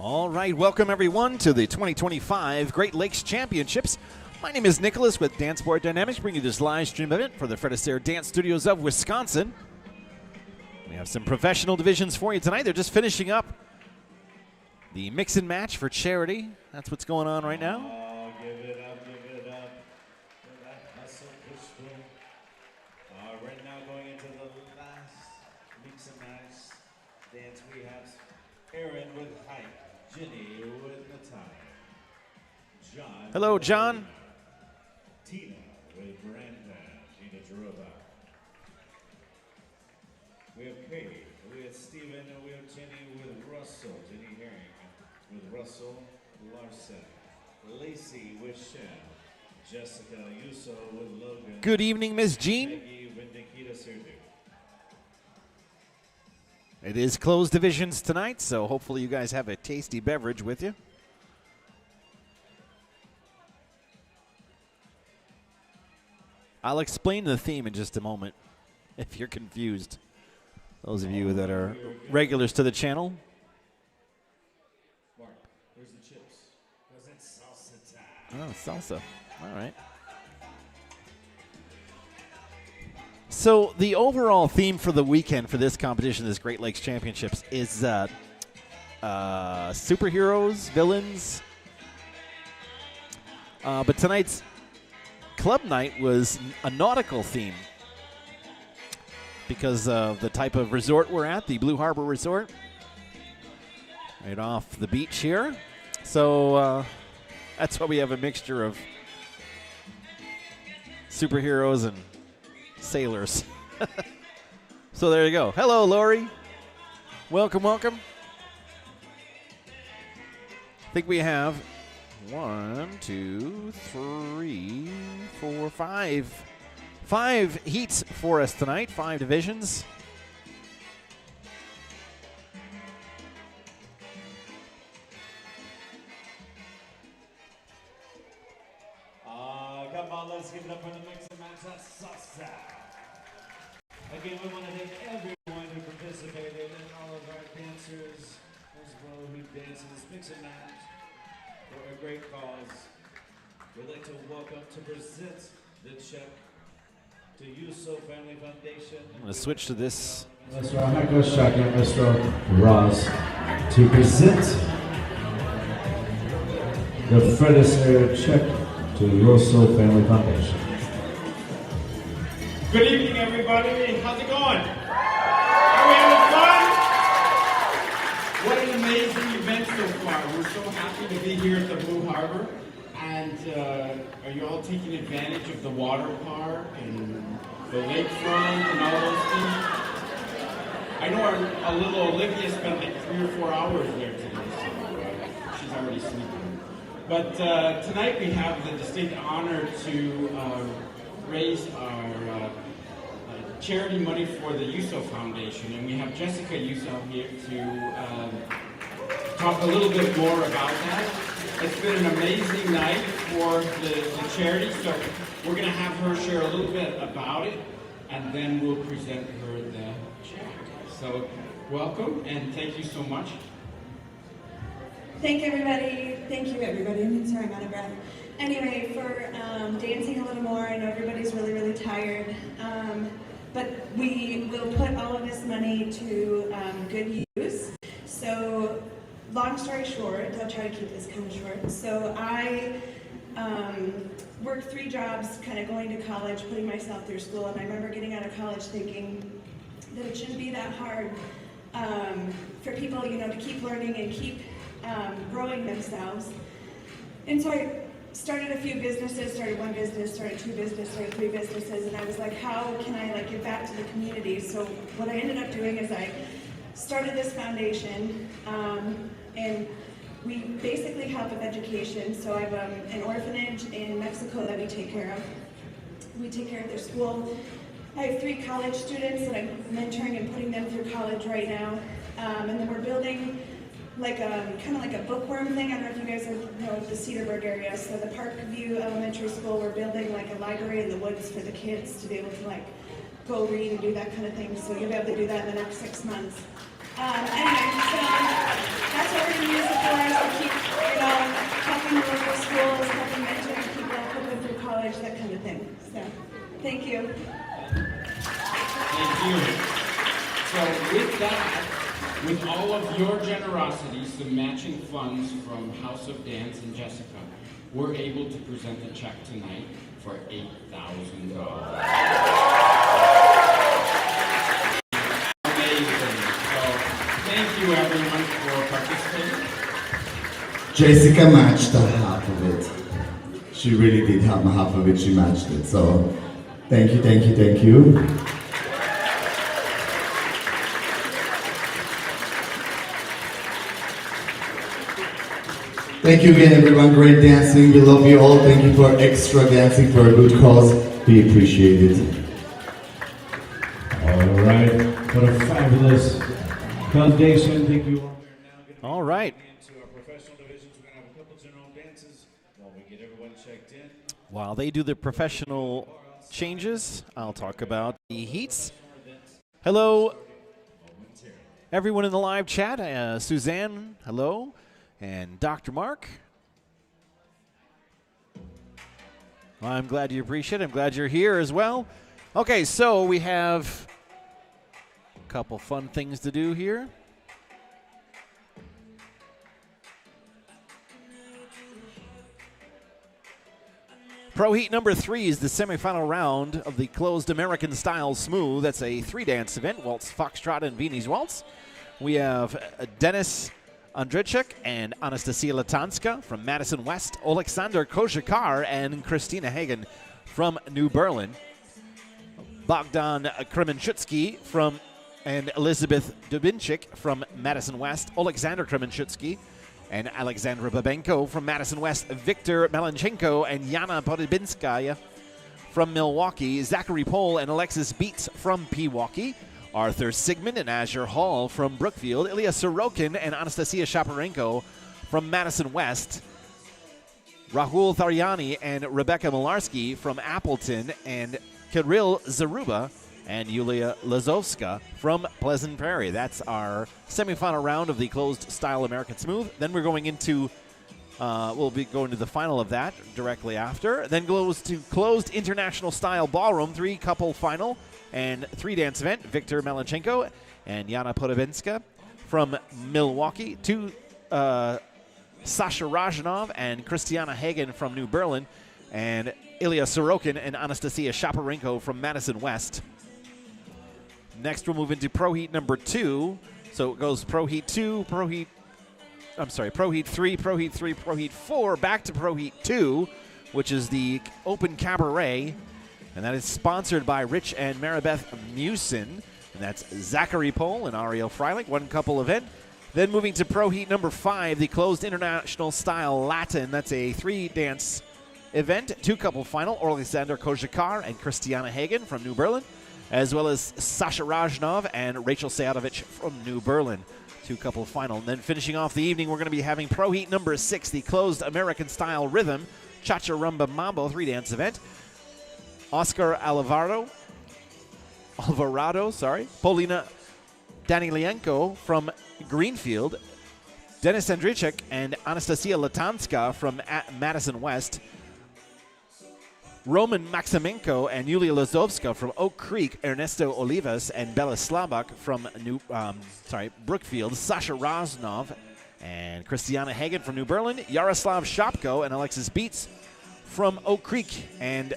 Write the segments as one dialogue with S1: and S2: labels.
S1: All right, welcome everyone to the 2025 Great Lakes Championships. My name is Nicholas with Dance Sport Dynamics, bringing you this live stream event for the Fred Astaire Dance Studios of Wisconsin. We have some professional divisions for you tonight. They're just finishing up the mix and match for charity. That's what's going on right now.
S2: Oh, give it up for that hustle pistol. Right now going into the last mix and match dance, we have Aaron with height, Jenny with Natalia, John.
S1: Hello, John.
S2: Tina with Brenda, Tina Jeroba. We have Kate, we have Steven, and we have Jenny with Russell, Jenny Herring with Russell Larson, Lacey with Shem, Jessica Yuso with Logan.
S1: Good evening, Miss Jean.
S2: Peggy with Nikita Serdu.
S1: It is closed divisions tonight, so hopefully you guys have a tasty beverage with you. I'll explain the theme in just a moment if you're confused. Those of you that are regulars to the channel.
S2: Mark, where's the chips? Because it's salsa time.
S1: Oh, salsa. All right. So the overall theme for the weekend for this competition, this Great Lakes Championships, is superheroes, villains. But tonight's club night was a nautical theme because of the type of resort we're at, the Blue Harbor Resort, right off the beach here. So that's why we have a mixture of superheroes and sailors. So there you go. Hello, Lori. Welcome, welcome. I think we have 1, 2, 3, 4, 5. 5 heats for us tonight, 5 divisions.
S2: Come on, let's give it up for the mix and match. That's salsa. Again, we want to thank everyone who participated and all of our dancers as well who danced in this mix and match for a great cause. We'd like to welcome to present the check to Yuso Family Foundation.
S1: I'm going to switch to this.
S2: Mr. Ahako Shaka, Mr. Ross, to present the Fred Astaire check to Yuso Family Foundation.
S3: Good evening, everybody. How's it going? Are we having fun? What an amazing event so far. We're so happy to be here at the Blue Harbor. And are you all taking advantage of the water park and the lakefront and all those things? I know our little Olivia spent like 3 or 4 hours there today, so she's already sleeping. But tonight we have the distinct honor to raise our charity money for the Yuso Foundation, and we have Jessica Yuso here to talk a little bit more about that. It's been an amazing night for the charity, so we're going to have her share a little bit about it, and then we'll present her the check. So welcome, and thank you so much.
S4: Thank you, everybody. I'm sorry, I'm out of breath. Anyway, for dancing a little more, I know everybody's really, really tired. But we will put all of this money to good use. So, long story short, I'll try to keep this kind of short. So I worked 3 jobs, kind of going to college, putting myself through school, and I remember getting out of college thinking that it shouldn't be that hard for people, to keep learning and keep growing themselves. And so I started a few businesses, started 1 business, started 2 businesses, started 3 businesses, and I was like, how can I give back to the community? So what I ended up doing is I started this foundation, and we basically help with education. So I have an orphanage in Mexico that we take care of. We take care of their school. I have 3 college students that I'm mentoring and putting them through college right now. And then we're building kind of like a bookworm thing. I don't know if you guys know the Cedarburg area. So the Parkview Elementary School, we're building like a library in the woods for the kids to be able to go read and do that kind of thing. So you'll be able to do that in the next 6 months. Anyway, so that's what we're going to use it for, is to keep, helping the local schools, helping mentoring people, helping through college, that kind of thing. So, thank you.
S3: Thank you. So with that, with all of your generosity, some matching funds from House of Dance and Jessica, we're able to present a check tonight for $8,000. Amazing. So thank you everyone for participating.
S5: Jessica matched half of it. She really did have half of it, she matched it. So thank you, thank you, thank you. Thank you again, everyone. Great dancing. We love you all. Thank you for extra dancing for a good cause. We appreciate it.
S2: All right. What a fabulous foundation. Thank you all.
S1: All right.
S2: Into our professional divisions, we're going to have a couple general dances while we get everyone checked in.
S1: While they do the professional changes, I'll talk about the heats. Hello, everyone in the live chat. Suzanne, hello. And Dr. Mark. Well, I'm glad you appreciate it. I'm glad you're here as well. Okay, so we have a couple fun things to do here. Pro Heat number 3 is the semifinal round of the closed American Style Smooth. That's a 3-dance event, Waltz, Foxtrot, and Viennese Waltz. We have Dennis Andrzejczyk and Anastasia Latanska from Madison West, Alexander Kozhikar and Christina Hagen from New Berlin, Bogdan Kremenchutski and Elizabeth Dubinchik from Madison West, Alexander Kremenchutski and Alexandra Babenko from Madison West, Viktor Malenchenko and Yana Podibinskaya from Milwaukee, Zachary Pohl and Alexis Beats from Pewaukee, Arthur Sigmund and Azure Hall from Brookfield, Ilya Sorokin and Anastasia Shaparenko from Madison West, Rahul Tharyani and Rebecca Milarski from Appleton, and Kirill Zaruba and Yulia Lazovska from Pleasant Prairie. That's our semifinal round of the closed style American Smooth. Then we're going into, we'll be going to the final of that directly after. Then goes to closed international style ballroom, 3-couple final and 3-dance event. Viktor Malenchenko and Yana Podobinska from Milwaukee. Sasha Rajanov and Christiana Hagen from New Berlin, and Ilya Sorokin and Anastasia Shaparenko from Madison West. Next, we'll move into Pro Heat number 2. So it goes Pro Heat 2, Pro Heat 3, Pro Heat 3, Pro Heat 4, back to Pro Heat 2, which is the Open Cabaret. And that is sponsored by Rich and Maribeth Mewson. And that's Zachary Pohl and Ariel Freilich, 1-couple event. Then moving to Pro Heat number 5, the closed international style Latin. That's a 3-dance event, 2-couple final. Alexander Kozhikar and Christiana Hagen from New Berlin, as well as Sasha Rajanov and Rachel Sayadovich from New Berlin, 2-couple final. And then finishing off the evening, we're going to be having Pro Heat number 6, the closed American style rhythm, Cha-Cha Rumba Mambo 3-dance event. Oscar Alvarado, Polina Danilienko from Greenfield, Dennis Andrzejczyk and Anastasia Latanska from Madison West, Roman Maximenko and Yulia Lazovska from Oak Creek, Ernesto Olivas and Bella Slabak from Brookfield, Sasha Raznov and Christiana Hagen from New Berlin, Yaroslav Shopko and Alexis Beats from Oak Creek, and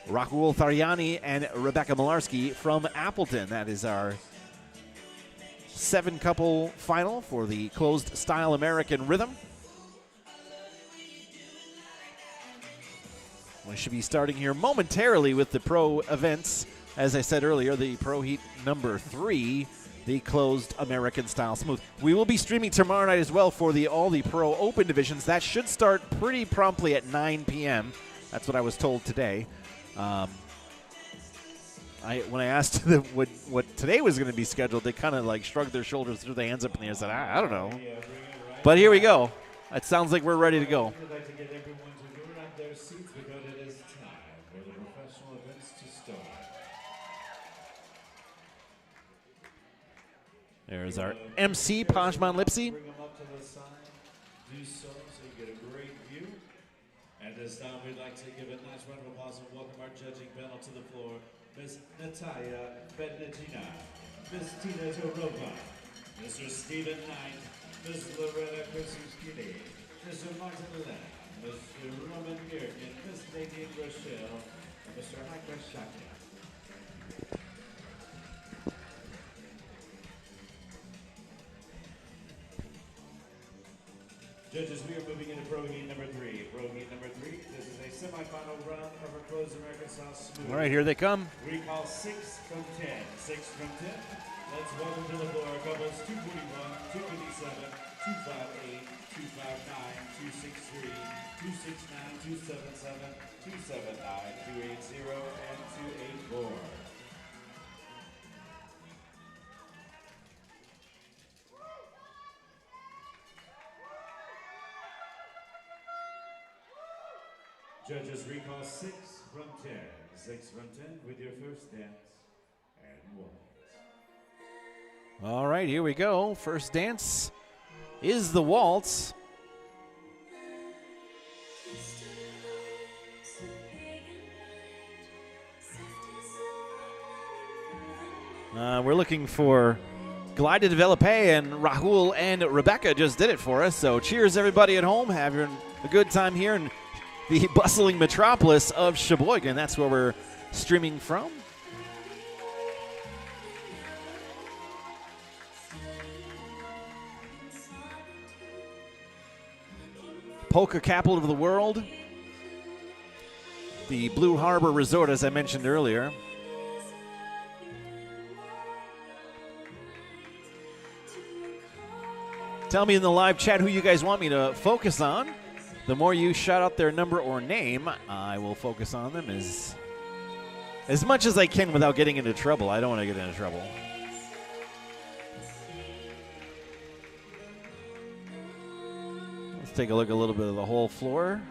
S1: Rahul Tharyani and Rebecca Milarski from Appleton. That is our 7-couple final for the closed style American rhythm. We should be starting here momentarily with the pro events. As I said earlier, the Pro Heat number 3, the closed American style smooth. We will be streaming tomorrow night as well for all the pro open divisions. That should start pretty promptly at 9 p.m. That's what I was told today. When I asked them what today was going to be scheduled, they kind of like shrugged their shoulders, threw their hands up in the air, and said, I don't know. But here we go. It sounds like we're ready to go.
S2: I'd like to get everyone to grab their seats because it is time for the professional events to start.
S1: There's our MC, Pajman Lipsy.
S2: Bring them up to the side. Do so you get a great view. At this time, we'd like to give a nice round of applause and welcome our judging panel to the floor. Miss Natalia Bednatina, Miss Tina Torova, Mr. Stephen Knight, Miss Loretta Krasuskini, Mr. Martin Lamb, Mr. Roman Mirkin, Miss Nadine Rochelle, and Mr. Haika Shaka. Judges, we are moving into pro heat number 3. Pro heat number 3, this is a semifinal round of our closed American Sauce Smooth.
S1: All right, here they come.
S2: We call 6 from 10. 6 from 10. Let's welcome to the floor couples 241, 257, 258, 259, 263, 269, 277, 279, 280, and 284. Judges recall 6 from 10. 6 from 10 with your first dance and waltz.
S1: All right, here we go. First dance is the waltz. We're looking for Glide to Develope, and Rahul and Rebecca just did it for us. So cheers, everybody at home. Having a good time here in the bustling metropolis of Sheboygan. That's where we're streaming from. Polka capital of the world. The Blue Harbor Resort, as I mentioned earlier. Tell me in the live chat who you guys want me to focus on. The more you shout out their number or name, I will focus on them as much as I can without getting into trouble. I don't want to get into trouble. Let's take a look at a little bit of the whole floor.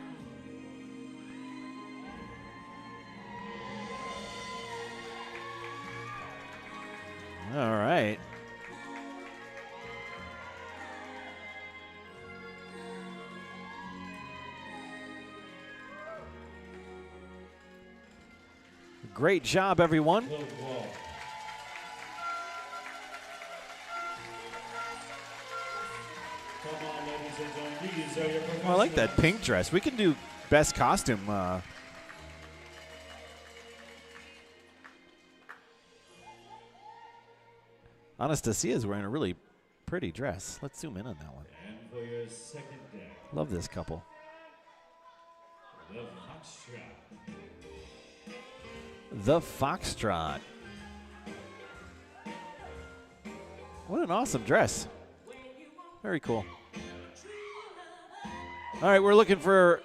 S1: All right. Great job, everyone. I like that pink dress. We can do best costume. Anastasia is wearing a really pretty dress. Let's zoom in on that one.
S2: And for your second dance,
S1: love this couple.
S2: the Foxtrot.
S1: The Foxtrot. What an awesome dress. Very cool. All right, we're looking for,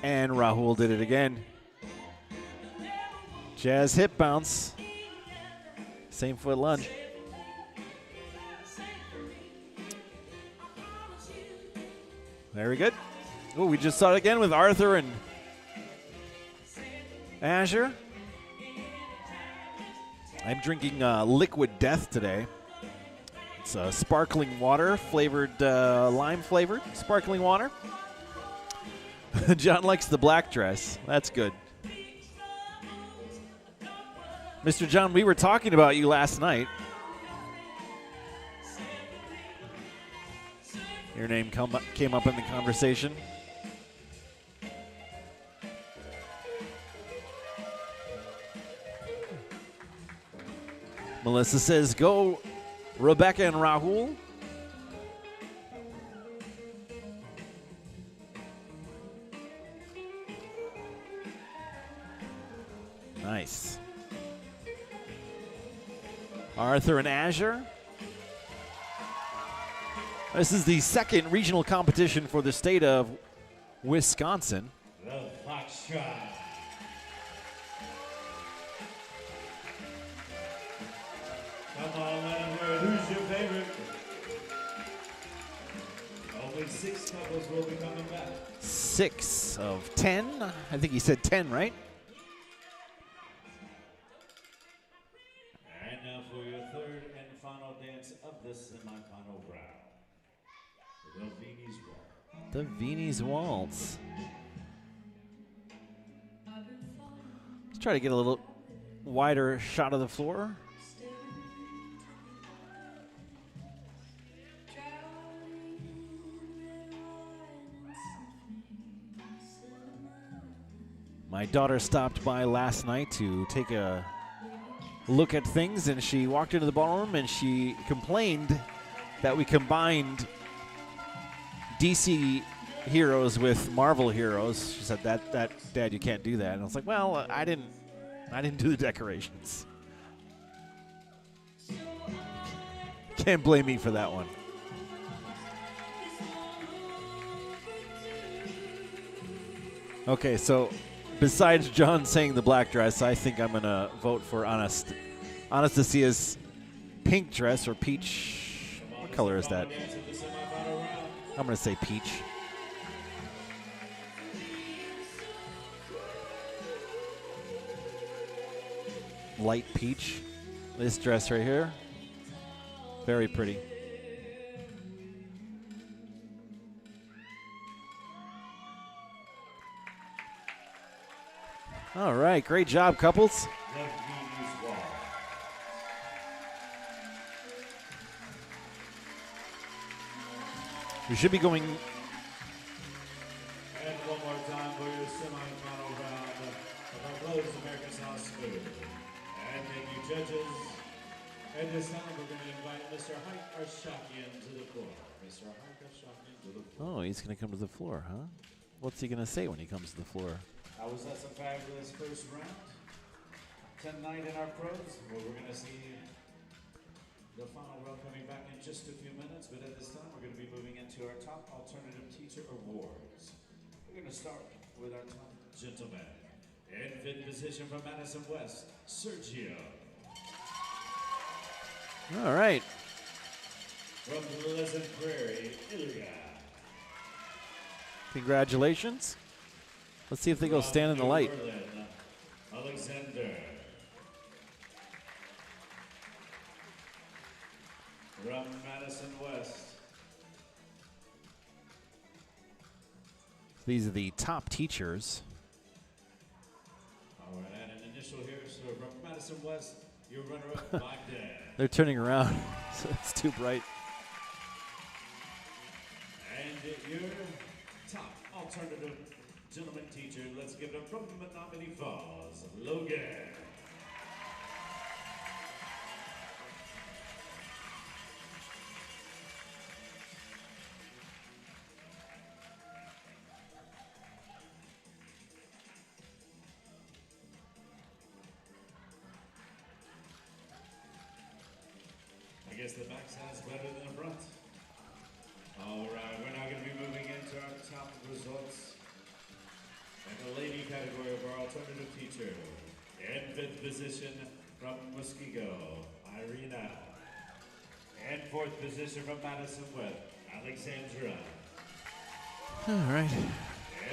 S1: and Rahul did it again. Jazz hip bounce. Same foot lunge. Very good. Oh, we just saw it again with Arthur and Azure. I'm drinking Liquid Death today. It's sparkling water, flavored, lime flavored sparkling water. John likes the black dress. That's good. Mr. John, we were talking about you last night. Your name came up in the conversation. Melissa says, go Rebecca and Rahul. Nice. Arthur and Azure. This is the second regional competition for the state of Wisconsin.
S2: The Foxtrot. Come on, let them hear it. Who's your favorite? Only 6 couples will be coming back.
S1: 6 of 10. I think he said 10, right?
S2: And now for your third and final dance of the semifinal round. The Viennese Waltz.
S1: The Viennese Waltz. Let's try to get a little wider shot of the floor. My daughter stopped by last night to take a look at things, and she walked into the ballroom and she complained that we combined DC heroes with Marvel heroes. She said, that Dad, you can't do that. And I was like, well, I didn't do the decorations. Can't blame me for that one. Okay, so besides John saying the black dress, I think I'm going to vote for Anastasia's pink dress, or peach. What color is that? I'm going to say peach. Light peach. This dress right here. Very pretty. All right, great job, couples. We should be going.
S2: And one more time for your semifinal round of our closed American Sauce Food. And thank you, judges. At this time, we're going to invite Mr. Haik Arshakian to the floor. Mr. Haik Arshakian to the floor.
S1: Oh, he's going to come to the floor, huh? What's he going to say when he comes to the floor?
S2: I was at some fabulous first round. Tonight in our pros, where we're going to see the final round coming back in just a few minutes. But at this time, we're going to be moving into our top alternative teacher awards. We're going to start with our top gentleman. In fifth position from Madison West, Sergio.
S1: All right.
S2: From Pleasant Prairie, Ilya.
S1: Congratulations. Let's see if they go stand in the light.
S2: Berlin, Alexander. From Madison West.
S1: These are the top teachers.
S2: All right, and an initial here, so from Madison West, your runner-up, Bogdan.
S1: They're turning around, so it's too bright.
S2: And your top alternative gentleman teacher, let's give it up from Menominee Falls, Logan. I guess the backside's better than the front. All right, we're now going to be moving into our top results. And the lady category of our alternative teacher. In fifth position from Muskego, Irina. And fourth position from Madison West, Alexandra.
S1: All right.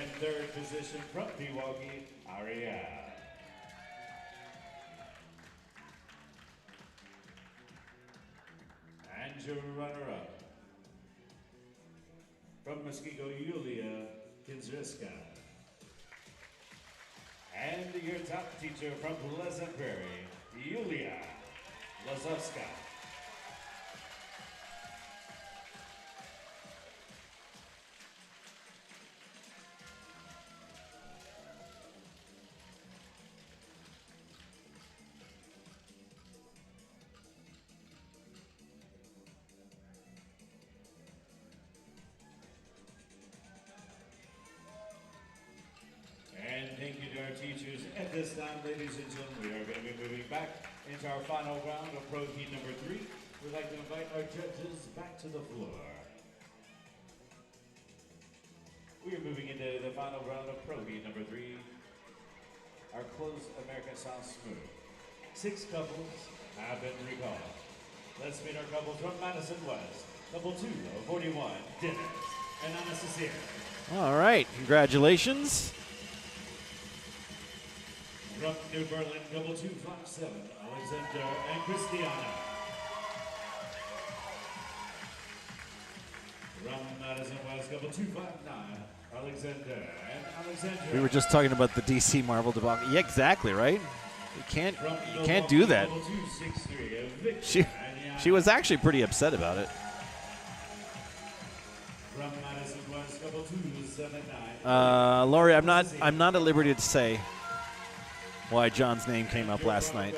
S2: And third position from Pewaukee, Aria. And your runner-up from Muskego, Yulia Kinzriska. And your top teacher from Pleasant Prairie, Yulia Lazowska. And thank you to our teachers. At this time, ladies and gentlemen, we are going to be moving back into our final round of Pro Heat number 3. We'd like to invite our judges back to the floor. We are moving into the final round of Pro Heat number 3, our closed American Style Smooth. 6 couples have been recalled. Let's meet our couples from Madison West. Couple 2 of 41, Dennis and Anastasia.
S1: All right. Congratulations.
S2: From New Berlin, couple 257, Alexander and Christiana. From Madison West, couple 259, Alexander and Alexandra.
S1: We were just talking about the DC Marvel debacle. Yeah, exactly, right? You can't do that.
S2: Couple 263, Victor
S1: She was actually pretty upset about it.
S2: From Madison West, couple 279.
S1: Laurie, I'm not at liberty to say why John's name came up last night.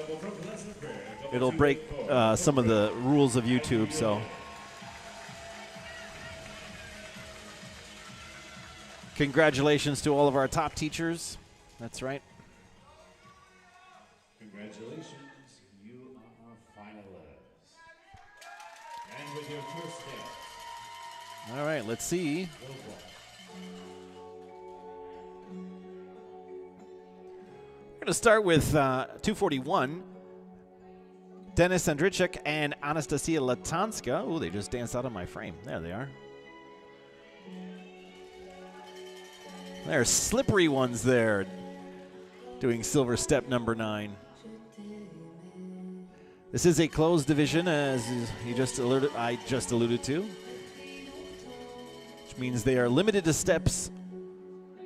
S1: It'll break some of the rules of YouTube, so. Congratulations to all of our top teachers. That's right.
S2: Congratulations, you are finalists. And with your first dance.
S1: All right, let's see. We're going to start with 241. Dennis Andrichik and Anastasia Latanska. Oh, they just danced out of my frame. There they are. They're slippery ones there, doing silver step number 9. This is a closed division, as I just alluded to, which means they are limited to steps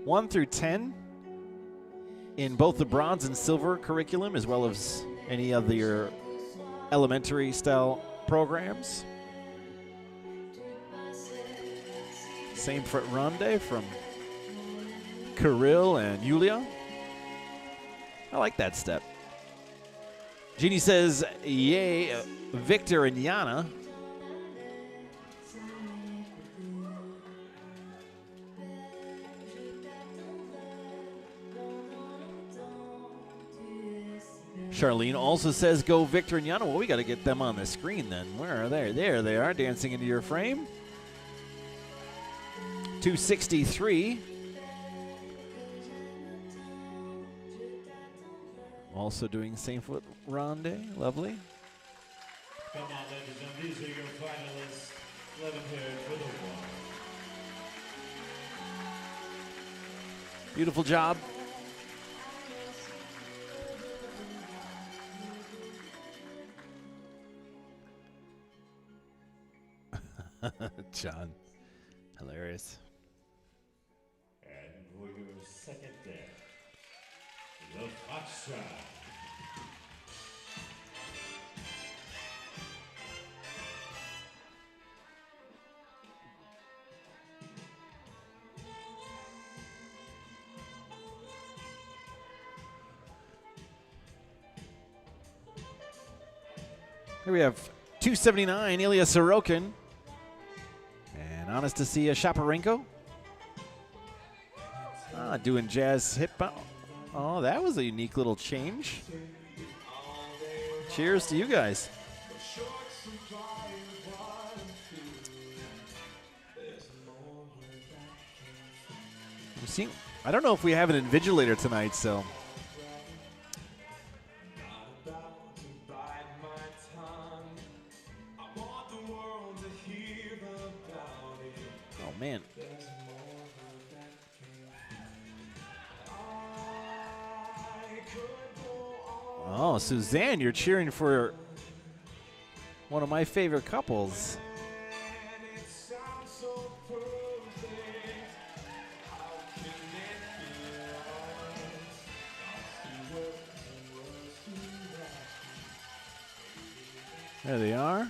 S1: 1 through 10 in both the bronze and silver curriculum, as well as any of your elementary style programs. Same for Ronde from Kirill and Yulia. I like that step. Jeannie says, yay, Victor and Yana. Charlene also says, go Victor and Yana. Well, we got to get them on the screen then. Where are they? There they are, dancing into your frame. 263. Also doing same foot ronde. Lovely.
S2: Come on, ladies and these are your finalists. Let them hear it for the one.
S1: Beautiful job. John. Hilarious.
S2: And for your second dance, the foxtrot.
S1: Here we have 279, Ilya Sorokin and Anastasia Shaparenko. Doing jazz hip bop. Oh, that was a unique little change. Cheers to you guys. I don't know if we have an invigilator tonight, so. Oh, man. Oh, Suzanne, you're cheering for one of my favorite couples. There they are.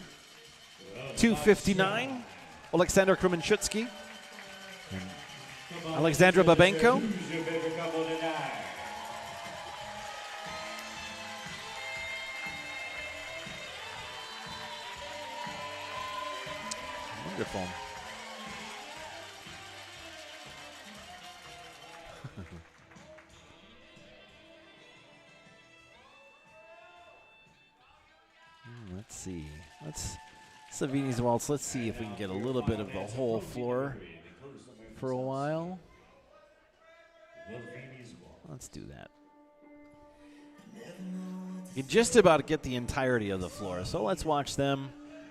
S1: 259, Alexander Kremenchuk and Alexandra Babenko.
S2: Who's your favorite couple tonight?
S1: Wonderful. Let's see. Savini's Waltz. Let's see if we can get a little bit of the whole floor for a while. Let's do that. You just about get the entirety of the floor, so let's watch them.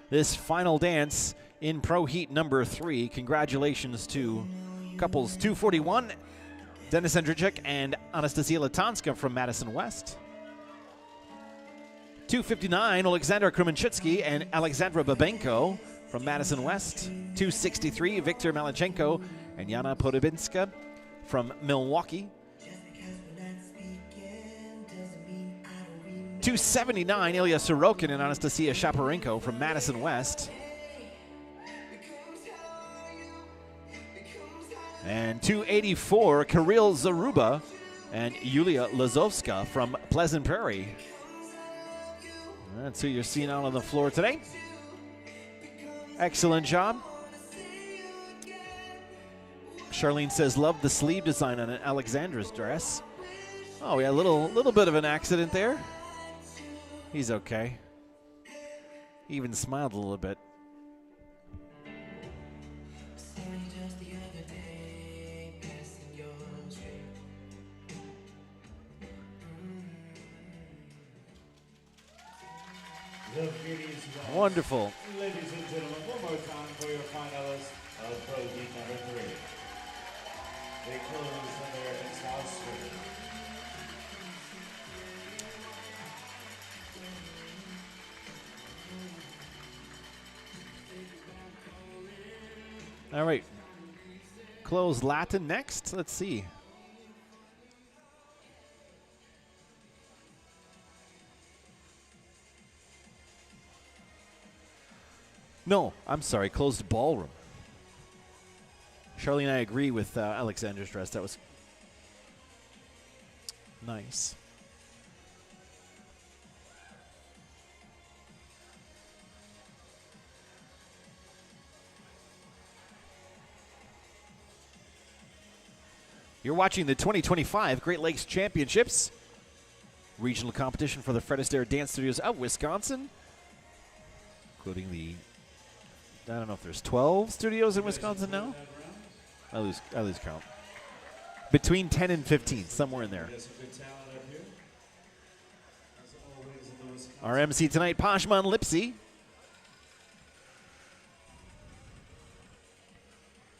S1: This final dance in Pro Heat number 3. Congratulations to couples 241, Dennis Andrichik and Anastasia Latanska from Madison West. 259, Alexander Kremenchuk and Alexandra Babenko from Madison West. 263, Viktor Malachenko and Yana Podobinska from Milwaukee. 279, Ilya Sorokin and Anastasia Shaparenko from Madison West. And 284, Kirill Zaruba and Yulia Lazovska from Pleasant Prairie. That's who you're seeing out on the floor today. Excellent job. Charlene says, love the sleeve design on Alexandra's dress. Oh, yeah, a little bit of an accident there. He's okay. He even smiled a little bit. Wonderful.
S2: Ladies and gentlemen, one more time for your finalists of Pro Heat number 3. They close American South Street.
S1: All right. Close Latin next. Let's see. No, I'm sorry. Closed ballroom. Charlene, I agree with Alexander's dress. That was nice. You're watching the 2025 Great Lakes Championships, regional competition for the Fred Astaire Dance Studios of Wisconsin, including the, I don't know if there's 12 studios in Wisconsin now. I lose count. Between 10 and 15, somewhere in there. Our MC tonight, Pashman Lipsy.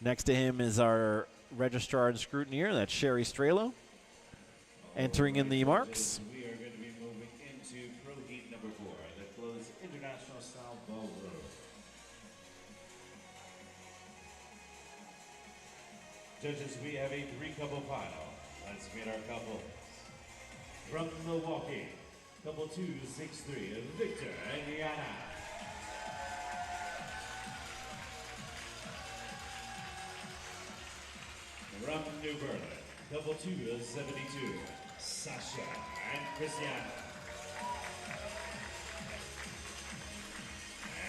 S1: Next to him is our registrar and scrutineer, that's Sherry Strelo, entering in the marks.
S2: We are going to be moving into Pro Heat number 4, the closed international style ballroom. Judges, we have a 3-couple final. Let's meet our couples. From Milwaukee, couple 263, Victor and Yana. From New Berlin, couple 272, Sasha and Christiana.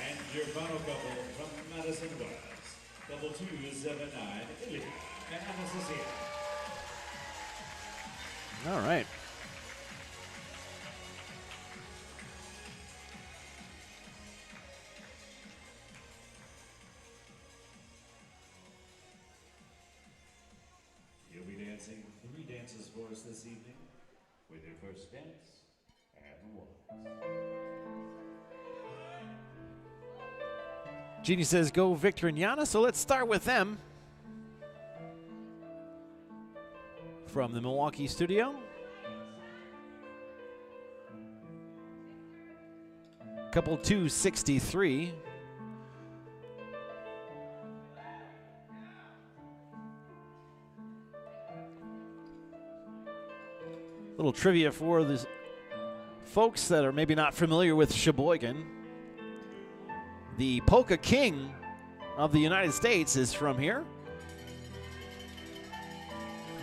S2: And your final couple from Madison West, couple 279, Ilya and Anastasia.
S1: All right.
S2: You'll be dancing 3 dances for us this evening with your first dance and waltz.
S1: Jeannie says go Victor and Yana, so let's start with them. From the Milwaukee studio. Couple 263. Little trivia for the folks that are maybe not familiar with Sheboygan. The polka king of the United States is from here.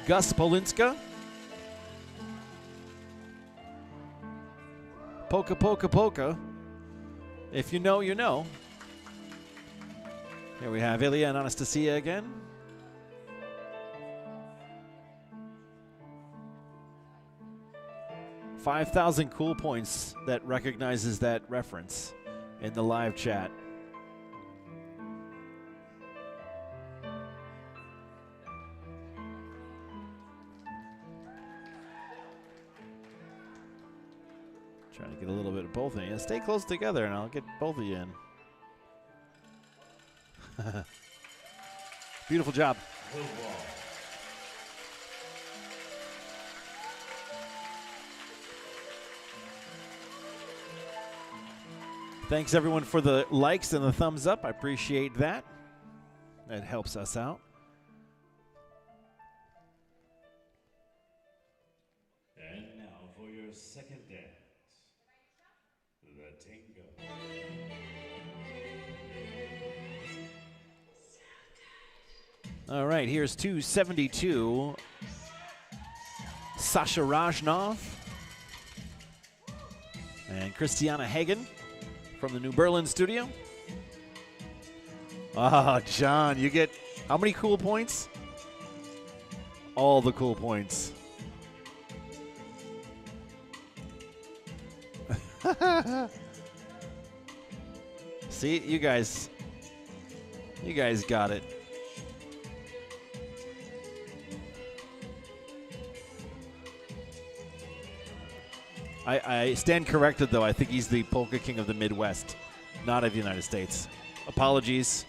S1: Gus Polinska. Polka, polka, polka. If you know, you know. Here we have Ilya and Anastasia again. $5,000 cool points that recognizes that reference in the live chat. Trying to get a little bit of both of you. Stay close together and I'll get both of you in. Beautiful job. Thanks everyone for the likes and the thumbs up. I appreciate that. That helps us out.
S2: And now for your second dance, the tango.
S1: All right, here's 272. Sasha Rajnov and Christiana Hagen from the New Berlin studio. Ah, John, you get how many cool points? All the cool points. See, you guys got it. I stand corrected, though. I think he's the polka king of the Midwest, not of the United States. Apologies.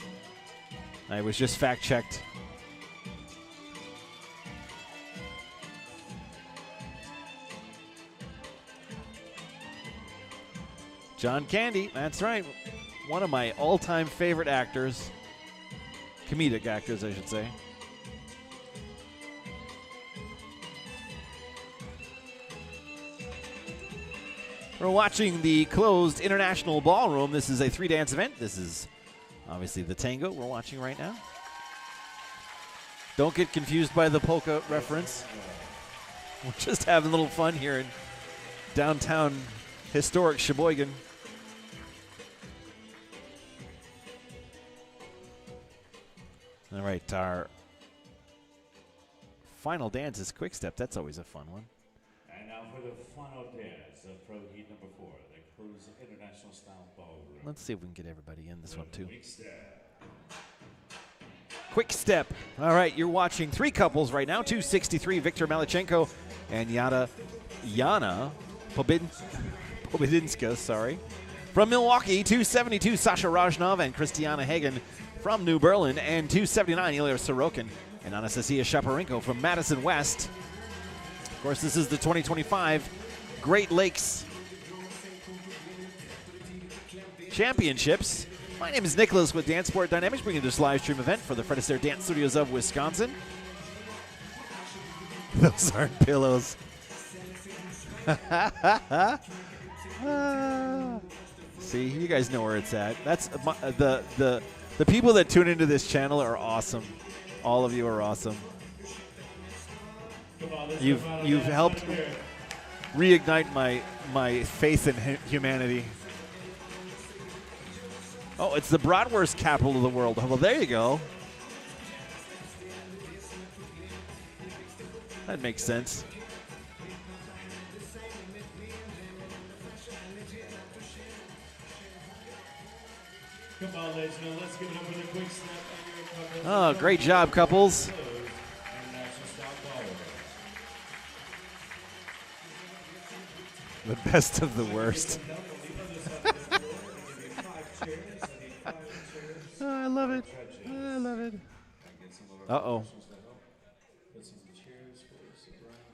S1: I was just fact-checked. John Candy, that's right. One of my all-time favorite actors. Comedic actors, I should say. We're watching the closed International Ballroom. This is a 3-dance event. This is obviously the tango we're watching right now. Don't get confused by the polka reference. We're just having a little fun here in downtown historic Sheboygan. All right, our final dance is quick step. That's always a fun one.
S2: And now for the final dance of Pro Heat number 4, the Cruise International Style Ballroom.
S1: Let's see if we can get everybody in this one too.
S2: Quick step.
S1: Quick step. All right, you're watching 3 couples right now. 263, Viktor Malichenko and Yana Pobedinska, sorry. From Milwaukee, 272, Sasha Rajnov and Christiana Hagen from New Berlin, and 279, Ilya Sorokin and Anastasia Shaparenko from Madison West. Of course, this is the 2025 Great Lakes Championships. My name is Nicholas with Dance Sport Dynamics, bringing you this live stream event for the Fred Astaire Dance Studios of Wisconsin. Those aren't pillows. See, you guys know where it's at. That's the people that tune into this channel are awesome. All of you are awesome. You've helped reignite my faith in humanity. Oh, it's the bratwurst capital of the world. Well, there you go. That makes sense.
S2: Come on, ladies and gentlemen, let's give it up with a quick step.
S1: Oh, great job, couples. The best of the worst. Oh, I love it. I love it. Uh-oh.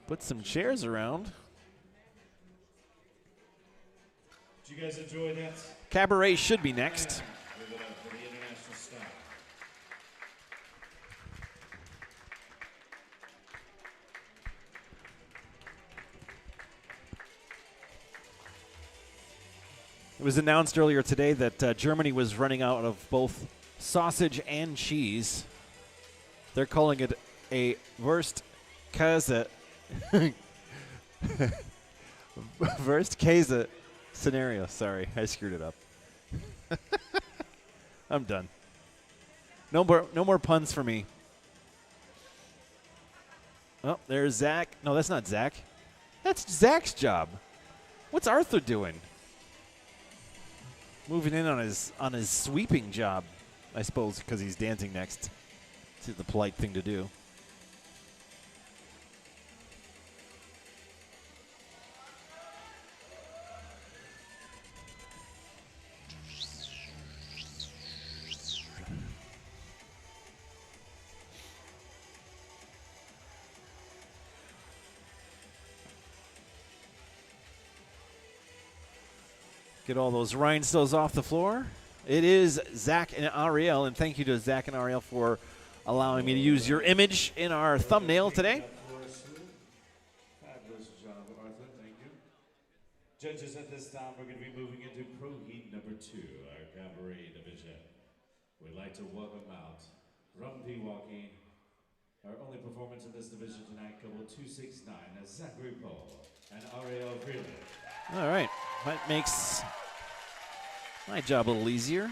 S1: Put some chairs around.
S2: Did you guys enjoy that?
S1: Cabaret should be next.
S2: Give it up for the international style.
S1: It was announced earlier today that Germany was running out of both sausage and cheese. They're calling it a Wurstkäse Wurstkäse scenario. Sorry, I screwed it up. I'm done. No more puns for me. Oh, there's Zach. No, that's not Zach. That's Zach's job. What's Arthur doing? Moving in on his sweeping job, I suppose, because he's dancing next. It's the polite thing to do. Get all those rhinestones off the floor. It is Zach and Ariel, and thank you to Zach and Ariel for allowing me to use your image in our thumbnail today.
S2: Fabulous job, Arthur. Thank you. Judges, at this time, we're going to be moving into Pro Heat number 2, our Cabaret division. We'd like to welcome out Rumpi Walkie, our only performance in this division tonight, couple 269, as Zachary Paul and Ariel Freeland.
S1: All right, that makes my job a little easier.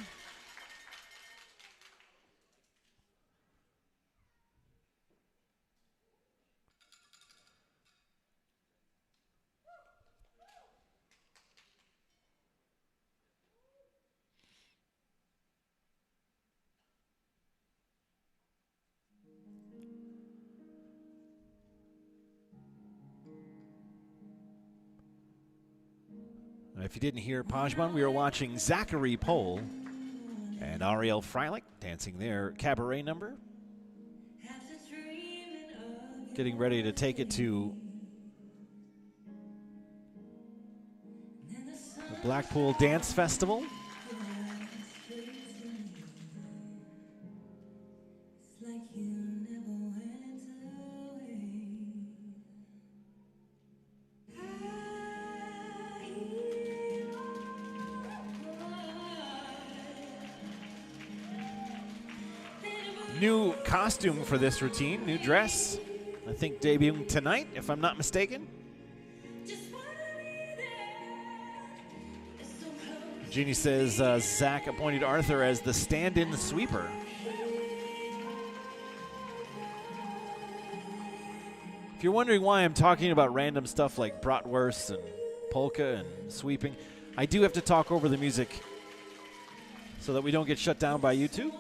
S1: If you didn't hear Pajman, we were watching Zachary Pohl and Ariel Freilich dancing their cabaret number. Getting ready to take it to the Blackpool Dance Festival. New costume for this routine, new dress. I think debuting tonight, if I'm not mistaken. Jeannie says Zach appointed Arthur as the stand-in sweeper. If you're wondering why I'm talking about random stuff like bratwurst and polka and sweeping, I do have to talk over the music so that we don't get shut down by YouTube.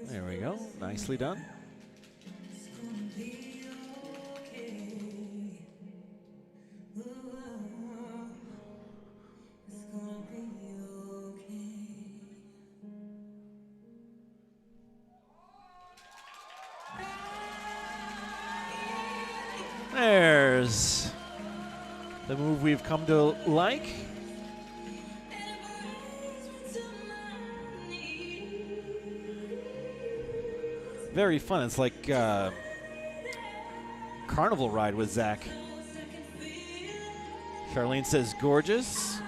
S1: There we go. Nicely done. There's the move we've come to like. Very fun. It's like carnival ride with Zach. Charlene says gorgeous.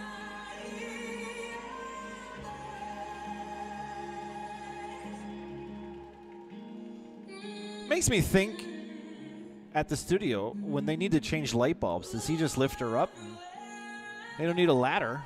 S1: Makes me think at the studio when they need to change light bulbs, does he just lift her up? They don't need a ladder.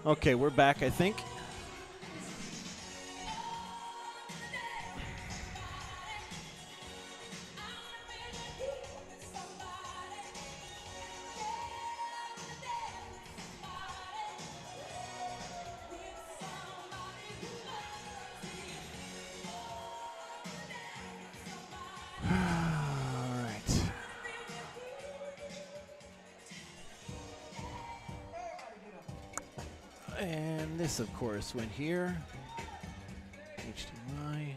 S1: Okay, we're back, I think. And this, of course, went here. HDMI.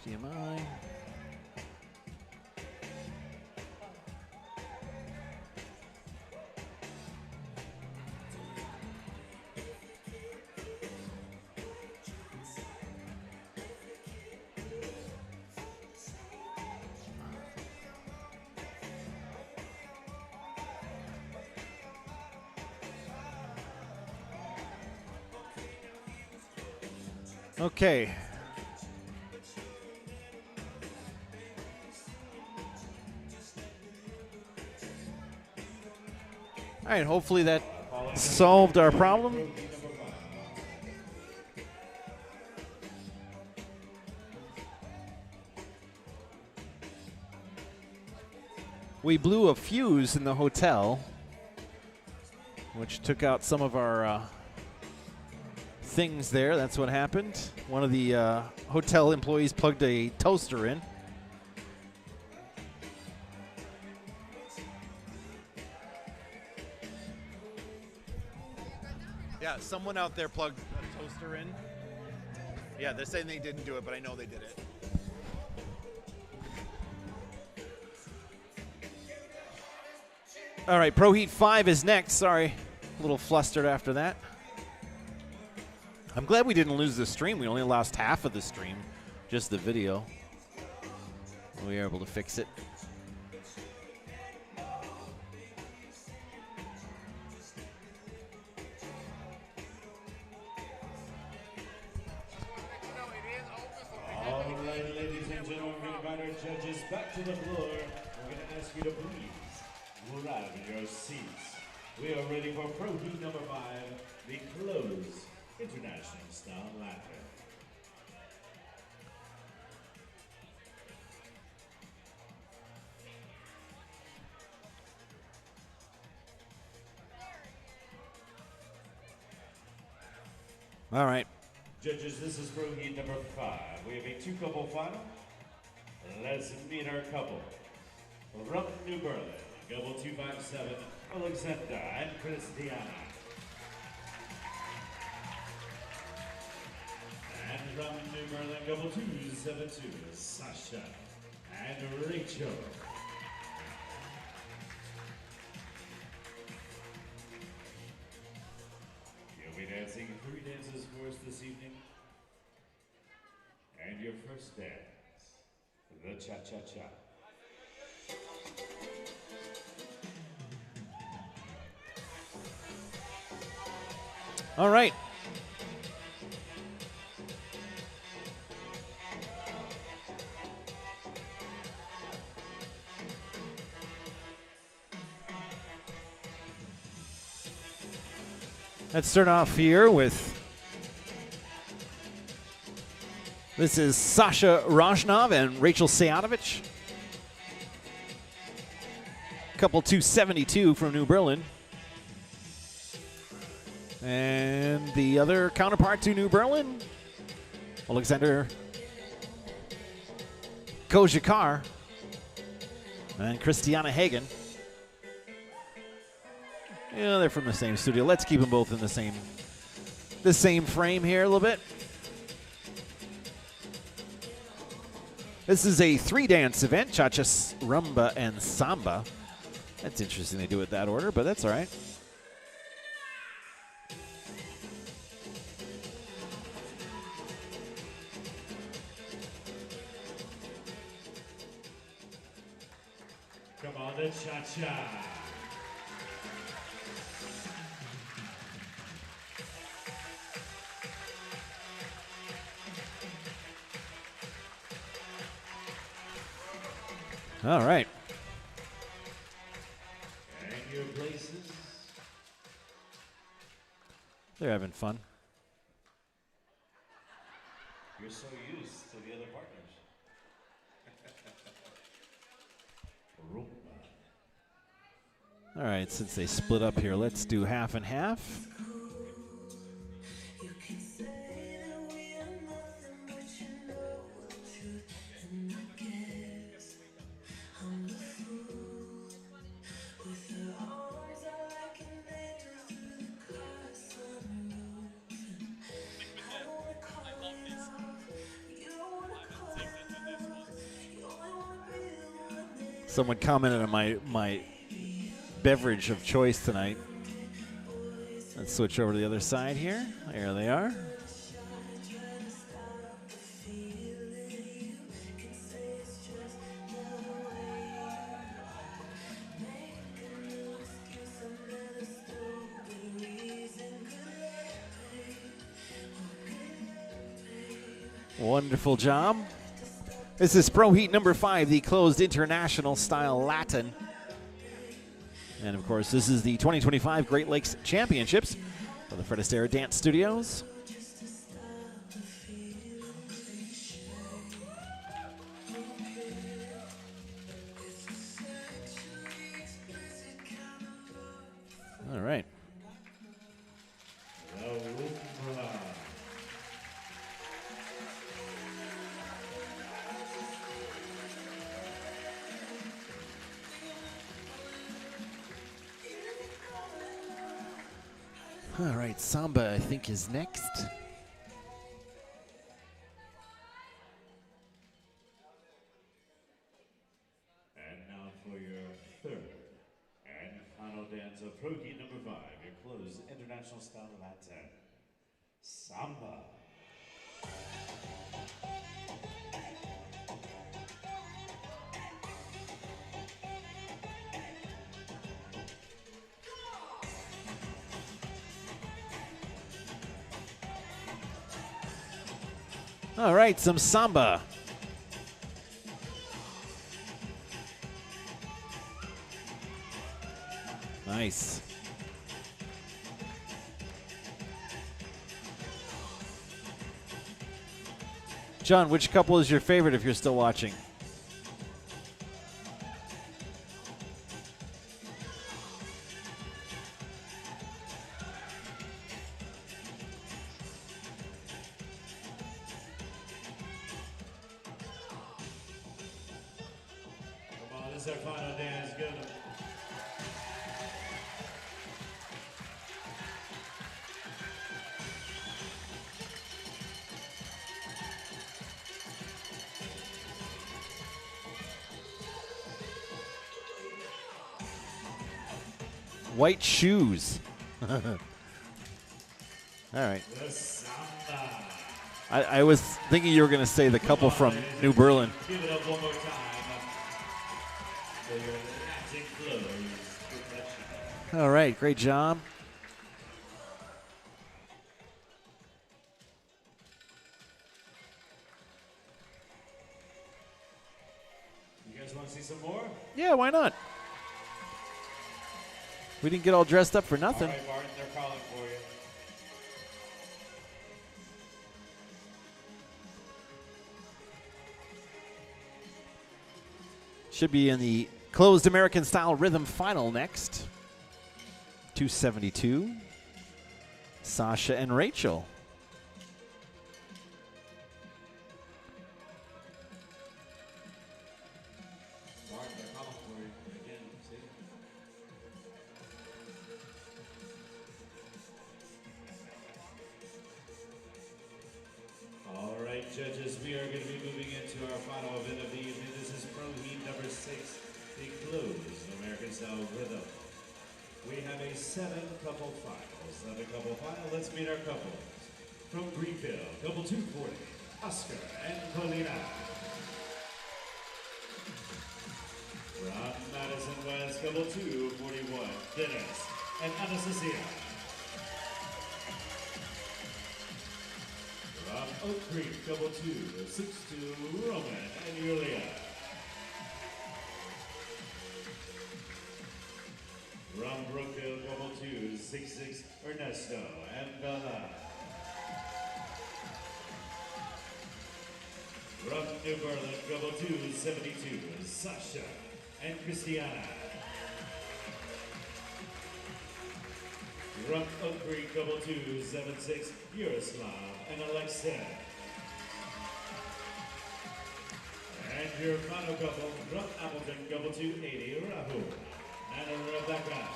S1: HDMI. Okay. All right, hopefully that solved our problem. We blew a fuse in the hotel, which took out some of our things there. That's what happened. One of the hotel employees plugged a toaster in.
S6: Yeah, someone out there plugged a toaster in. Yeah, they're saying they didn't do it, but I know they did it.
S1: All right, Pro Heat 5 is next. Sorry, a little flustered after that. I'm glad we didn't lose the stream. We only lost half of the stream, just the video. We were able to fix it.
S2: All right, ladies and gentlemen, we're going to invite our judges back to the floor. We're going to ask you to please grab your seats. We are ready for Pro Heat number 5, the closed international style ladder.
S1: All right.
S2: Judges, this is Pro Heat number 5. We have a two-couple final. Let's meet our couple. From New Berlin, couple 257, Alexander and Christiana. And from New Berlin, couple 272, Sasha and Rachel. You'll be dancing 3 dances for us this evening. And your first dance, the cha-cha-cha.
S1: All right. Let's start off here with, this is Sasha Rajnov and Rachel Sayanovich. Couple 272 from New Berlin. And the other counterpart to New Berlin, Alexander Kojakar and Christiana Hagen. Yeah, they're from the same studio. Let's keep them both in the same frame here a little bit. This is a 3-dance event, cha-cha, rumba, and samba. That's interesting they do it that order, but that's all right.
S2: Come on, the cha-cha.
S1: All right.
S2: And your places.
S1: They're having fun.
S2: You're so used to the other partners.
S1: All right, since they split up here, let's do half and half. Someone commented on my beverage of choice tonight. Let's switch over to the other side here. There they are. Wonderful job. This is Pro Heat number 5, the closed international style Latin. And of course, this is the 2025 Great Lakes Championships for the Fred Astaire Dance Studios. All right. All right, Samba, I think, is next.
S2: And now for your third and final dance of Pro Heat number 5, your closed international style Latin, Samba.
S1: All right, some Samba. Nice. John, which couple is your favorite if you're still watching?
S2: Come on, this is our final dance. Good.
S1: White shoes. All right.
S2: The Samba.
S1: I was thinking you were going to say the couple from New Berlin.
S2: Give it up one more time for your Latin close.
S1: All right, great job.
S2: You guys want to see some more?
S1: Yeah, why not? We didn't get all dressed up for nothing.
S2: All right, Martin, they're calling for you.
S1: Should be in the closed American style rhythm final next. 272. Sasha and Rachel.
S2: Martin, they're calling for you again. See? All right, judges, we are going to be moving into our final event of the evening. This is Pro Heat number 6, the closed American style rhythm. We have a 7-couple final. 7-couple final. Let's meet our couples. From Greenville, couple 240, Oscar and Paulina. From Madison West, couple 241, Dennis and Anastasia. From Oak Creek, couple 262, Roman and Yulia. From Brookville, couple 2, 266, Ernesto and Bella. From New Berlin, double 272, Sasha and Christiana. From Oak Creek, double 276, Yaroslav and Alexa. And your final couple from Appleton, double 280, Rahul and Rebecca.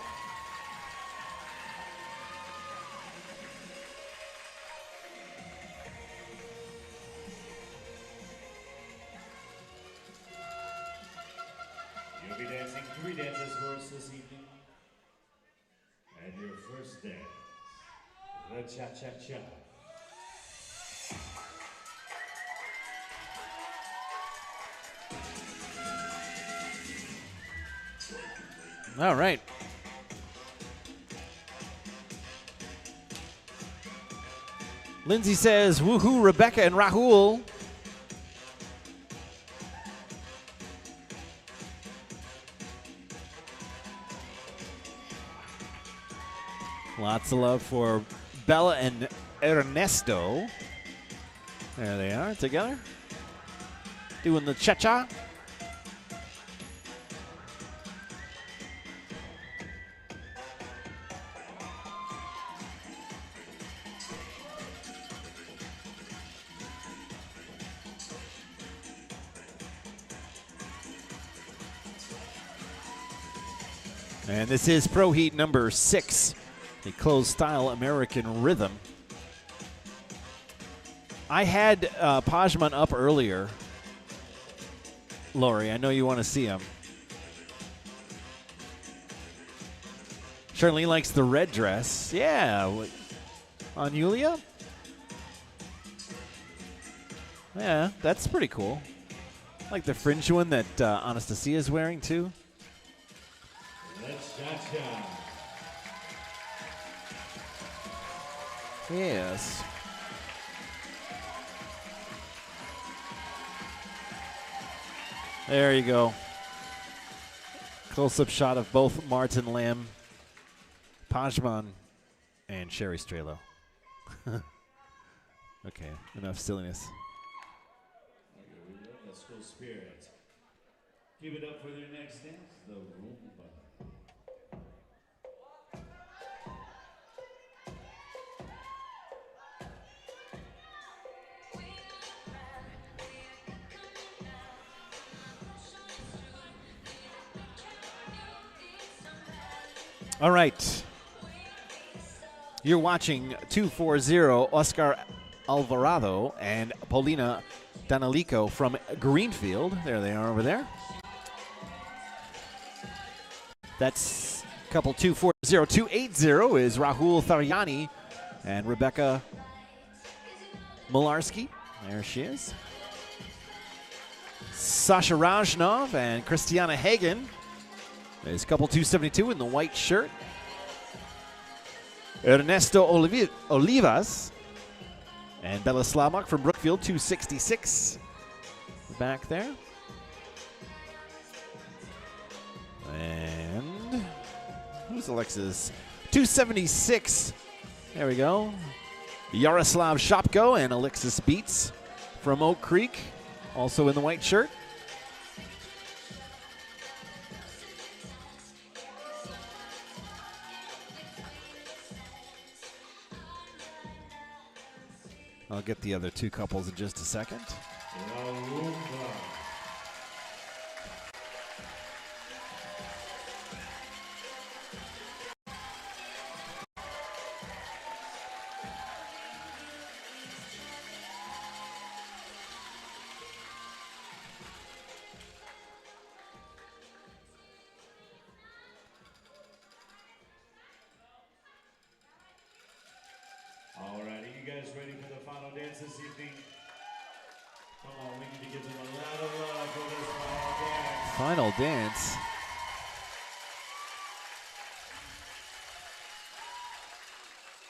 S2: You'll be dancing 3 dances for us this evening. And your first dance, the cha-cha-cha.
S1: All right. Lindsay says, woohoo, Rebecca and Rahul. Lots of love for Bella and Ernesto. There they are together. Doing the cha-cha. And this is Pro Heat number 6, the closed style American rhythm. I had Pajman up earlier. Lori, I know you want to see him. Charlene likes the red dress. Yeah. On Yulia? Yeah, that's pretty cool. I like the fringe one that Anastasia is wearing too.
S2: Let's cha-cha.
S1: Yes. There you go. Close-up shot of both Martin Lamb, Pajman, and Sherry Strelo. Okay, enough silliness.
S2: Let's go spirit. Give it up for their next dance, the Rumba.
S1: All right. You're watching 240 Oscar Alvarado and Paulina Danalico from Greenfield. There they are over there. That's couple 240. 280 is Rahul Tharyani and Rebecca Malarski. There she is. Sasha Rajnov and Christiana Hagen. There's couple 272 in the white shirt. Ernesto Olivas and Bella Slamak from Brookfield, 266. Back there. And who's Alexis? 276. There we go. Yaroslav Shopko and Alexis Beats from Oak Creek, also in the white shirt. I'll get the other two couples in just a second.
S2: Alrighty, you guys ready for the final dance this evening? Come on, we need to give them a lot of love for this final dance.
S1: Final dance.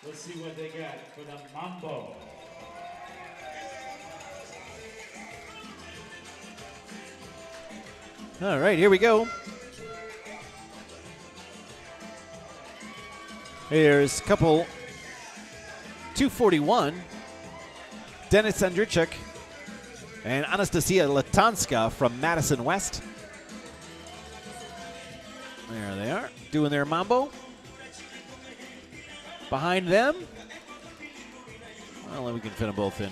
S2: Let's see what they got for the mambo.
S1: All right, here we go. Here's couple 241, Denis Andrichuk and Anastasia Latanska from Madison West. There they are, doing their mambo. Behind them, well, we can fit them both in.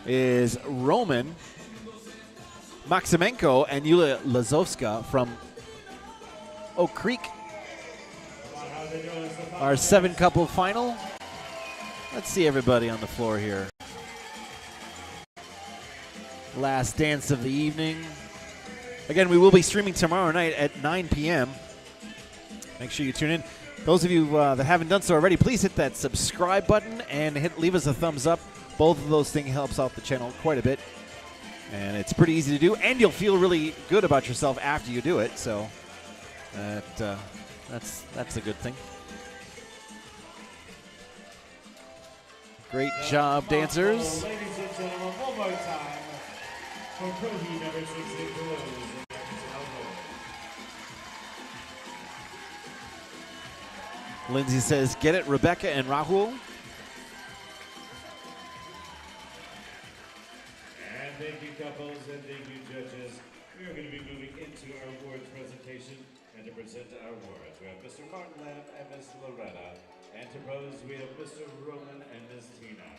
S1: Is Roman Maximenko and Yulia Lazovska from Oak Creek. Our 7-couple final. Let's see everybody on the floor here. Last dance of the evening. Again, we will be streaming tomorrow night at 9 p.m. Make sure you tune in. Those of you that haven't done so already, please hit that subscribe button and leave us a thumbs up. Both of those things helps out the channel quite a bit. And it's pretty easy to do, and you'll feel really good about yourself after you do it. So that's a good thing. Great job, dancers.
S2: Ladies and gentlemen, one more time for Pro Heat number 16 Blues.
S1: Lindsay says, get it, Rebecca and Rahul.
S2: And thank you, couples, and thank you, judges. We are going to be moving into our awards presentation. And to present our awards, we have Mr. Martin Lamb and Ms. Loretta. And to pose, we have Mr. Roman and Ms. Tina.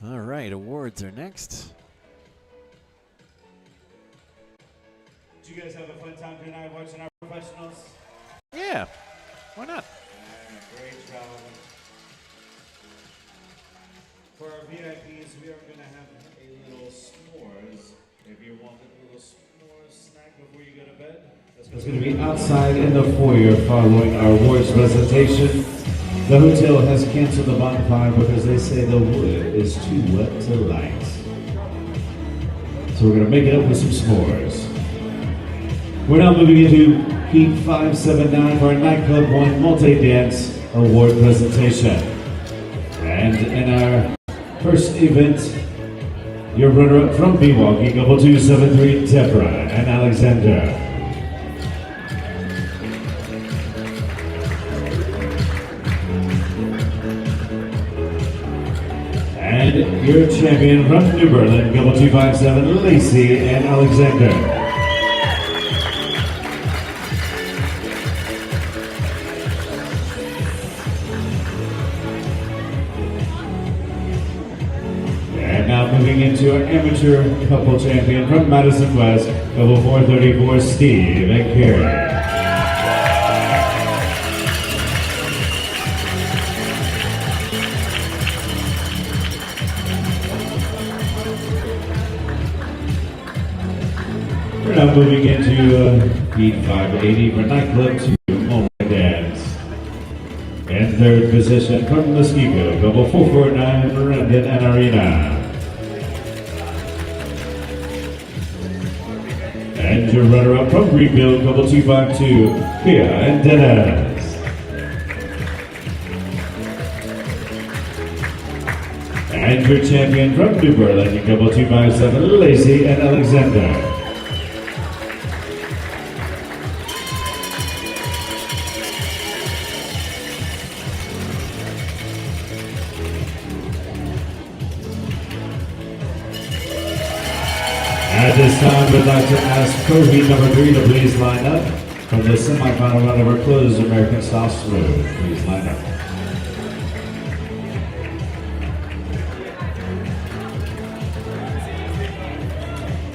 S1: All right, awards are next.
S2: Did you guys have a fun time tonight watching our professionals?
S1: Yeah, why not?
S2: Great job. For our VIPs, we are going to have a little s'mores. If you want a little s'mores snack before you go to bed, it's going to be outside in the foyer following our awards presentation. The hotel has canceled the bonfire because they say the wood is too wet to light. So we're going to make it up with some s'mores. We're now moving into Heat 579 for our Nightclub 1 Multi-Dance Award presentation. And in our first event, your runner-up from Milwaukee, couple 273, Deborah and Alexander. And your champion from New Berlin, couple 257, Lacey and Alexander. Moving into our amateur couple champion from Madison West, couple 434, Steve and Carrie. We're now moving into Heat 580 for Nightclub 2 Multi-Dance. In third position from Muskego, couple 449, Brendan and Arena. And your runner-up from Greenville, couple 252, Pia and Dennis. And your champion from New Berlin, couple 257, Lacey and Alexander. At this time, we'd like to ask Pro Heat number 3 to please line up from the semifinal round of our closed American Style Smooth. Please line up.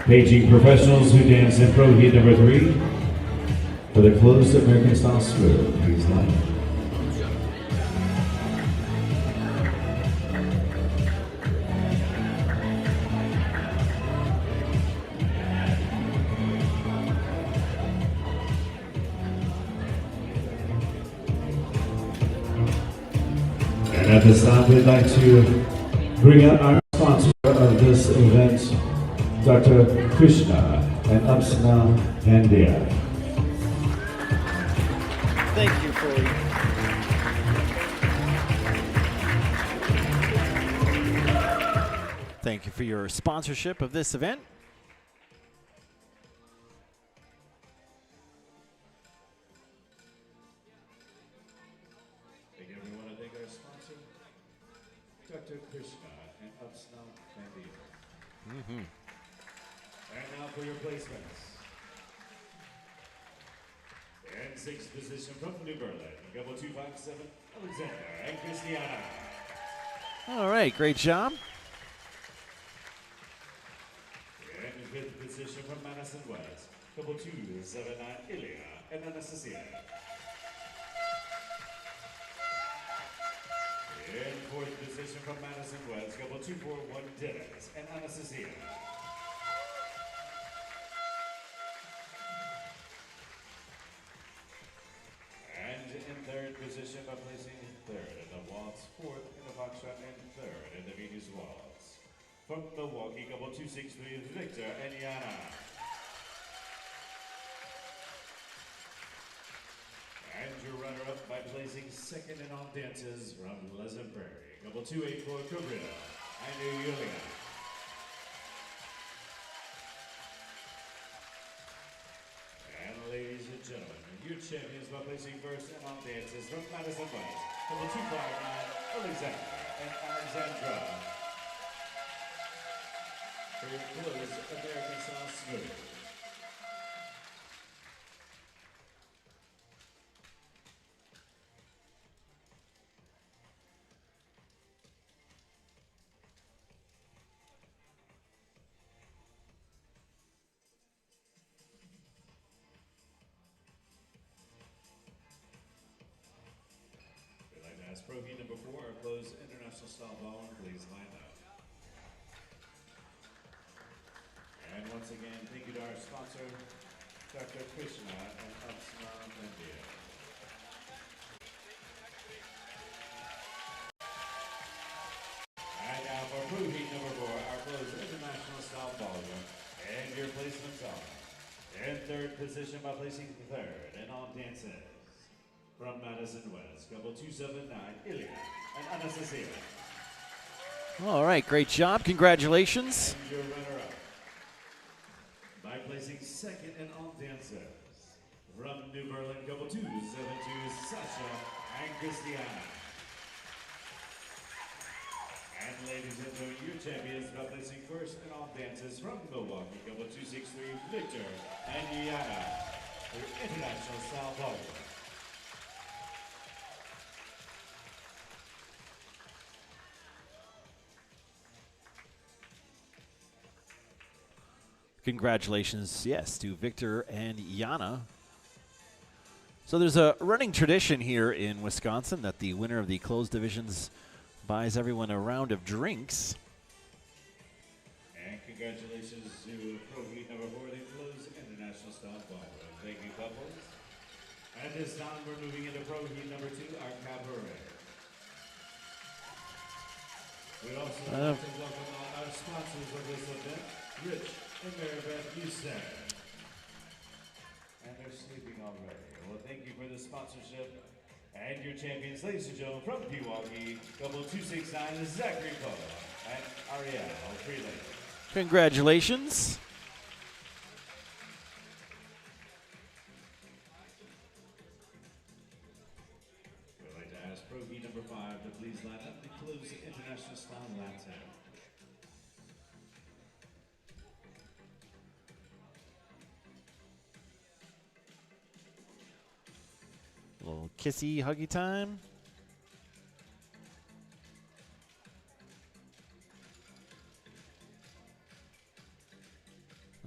S2: Paging professionals who dance in Pro Heat number 3 for the closed American Style Smooth. Please line up. At this time, we'd like to bring out our sponsor of this event, Dr. Krishna and Apsana Pandya.
S1: Thank you, Corey. Thank you for your sponsorship of this event.
S2: Again, we want to thank our sponsor, Dr. Krishna and Upsnell Bandia. And now for your placements. And sixth position from New Berlin, double 257, Alexander and Christiana.
S1: All right, great job.
S2: And fifth position from Madison West, double 279, Ilya and Anastasia. In fourth position from Madison West, double 241, Dennis and Anastasia. And in third position by placing third in the waltz, fourth in the foxtrot, and third in the Venus waltz. From Milwaukee, couple 263, Victor and Yana. And your runner-up by placing second in all dances from Pleasant Prairie, couple 284, Cabaret and Yulia. And ladies and gentlemen, your champions by placing first in all dances from Madison West, couple 259, Alexander and Alexandra. For your close, American Style Smooth. We'd like to ask Pro Heat number 4, our closed international style ballroom, please line up. And once again, thank you to our sponsor, Dr. Krishna and Upsnell Bandia. And now for Pro Heat number 4, our closed international style ballroom, and your placements are in third position by placing third in all dances. From Madison West, couple 279, Ilya and Anastasia.
S1: All right, great job. Congratulations.
S2: And your runner-up by placing second in all dances. From New Berlin, couple 272, Sasha and Christiana. And ladies and gentlemen, your champions by placing first in all dances from Milwaukee, couple 263, Victor and Yana. For your international style ballroom.
S1: Congratulations, yes, to Victor and Yana. So there's a running tradition here in Wisconsin that the winner of the closed divisions buys everyone a round of drinks.
S2: And congratulations to Pro Heat number 4, the closed international style ballroom. Thank you, couples. At this time, we're moving into Pro Heat number 2, our Cabaret. We'd also like to welcome our sponsors of this event, Rich and Maribeth Houston. And they're sleeping already. Well, thank you for the sponsorship. And your champions, ladies and gentlemen, from Pewaukee, couple 269, Zachary Poe and Ariel Freeland.
S1: Congratulations.
S2: We'd like to ask Pro Heat number 5 to please line up and close the international style Latin.
S1: A little kissy, huggy time.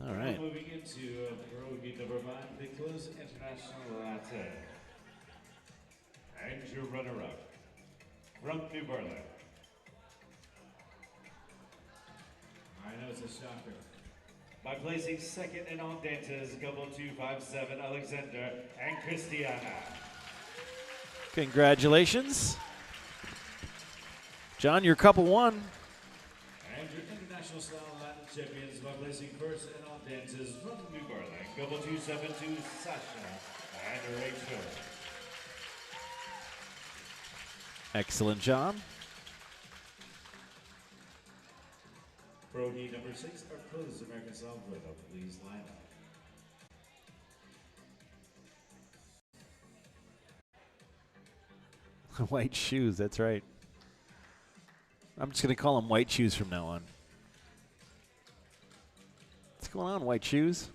S1: All right.
S2: Moving into Pro Heat number 5, the close international Latin. And your runner-up from New Berlin. I know it's a shocker. By placing second in all dances, couple 257, Alexander and Christiana.
S1: Congratulations. John, your couple won.
S2: And your international style Latin champions by placing first in all dances from New Berlin, couple 272, Sasha and Rachel.
S1: Excellent job.
S2: Pro heat number 6, our closed American style rhythm. Please line up.
S1: White shoes, that's right. I'm just going to call them white shoes from now on. What's going on, white shoes?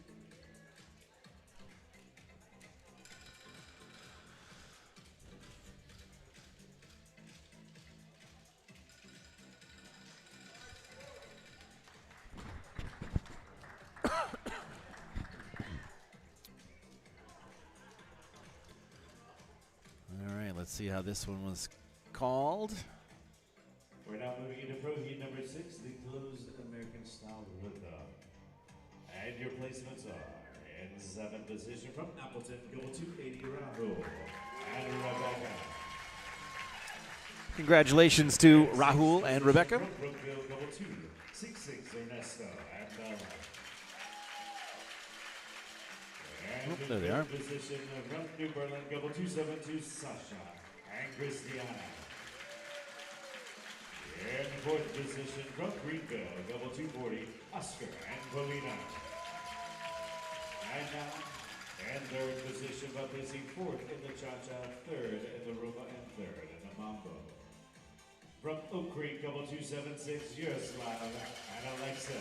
S1: All right, let's see how this one was called.
S2: We're now moving into pro heat number 6, the closed American style rhythm. And your placements are in 7th position from Appleton, go to 80 Rahul and Rebecca.
S1: Congratulations to Rahul and Rebecca.
S2: From Brookville, go to 66 Ernesto and Bella. And
S1: Oh, there they are.
S2: Position from New Berlin, go 272 Sasha and Christiana. In 4th position from Greenville, double 240, Oscar and Paulina. And now, in 3rd position, but placing 4th in the cha-cha, 3rd in the rumba, and 3rd in the mambo. From Oak Creek, double 276, Yaroslav and Alexa.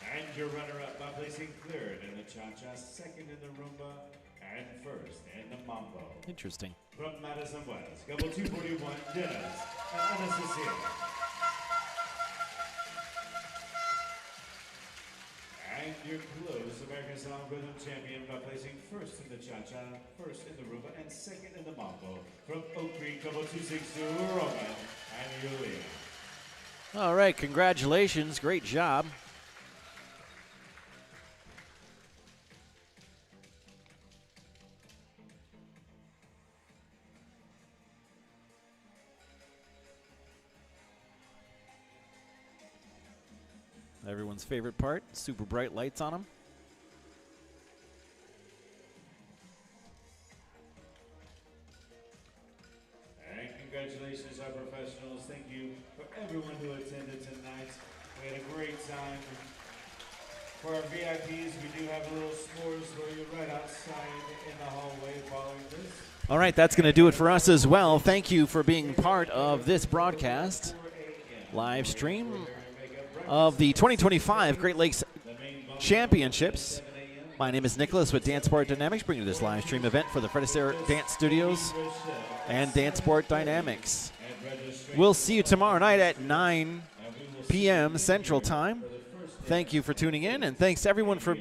S2: And your runner-up by placing 3rd in the cha-cha, 2nd in the rumba, and 1st in the mambo.
S1: Interesting.
S2: From Madison West, double 241, Dennis and Anastasia. And your close American Style Rhythm champion by placing 1st in the cha-cha, 1st in the rumba, and 2nd in the mambo. From Oak Creek, double 262, Roman and Yulia.
S1: All right, congratulations. Great job. Everyone's favorite part, super bright lights on them.
S2: And congratulations, our professionals. Thank you for everyone who attended tonight. We had a great time. For our VIPs, we do have a little s'mores for you right outside in the hallway following this.
S1: All right, that's going to do it for us as well. Thank you for being part of this broadcast live stream of the 2025 Great Lakes Championships. My name is Nicholas with Dance Sport Dynamics, bringing you this live stream event for the Fred Astaire Dance Studios and Dance Sport Dynamics. We'll see you tomorrow night at 9 p.m. Central Time. Thank you for tuning in, and thanks everyone for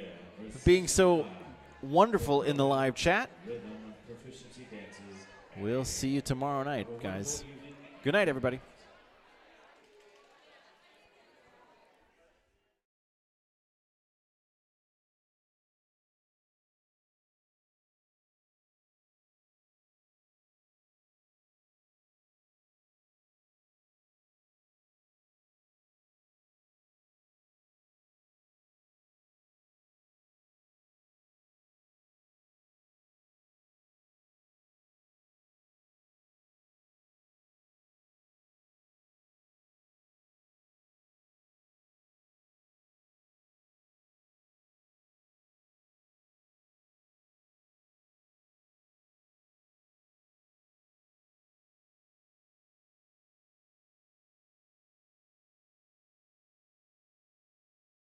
S1: being so wonderful in the live chat. We'll see you tomorrow night, guys. Good night, everybody.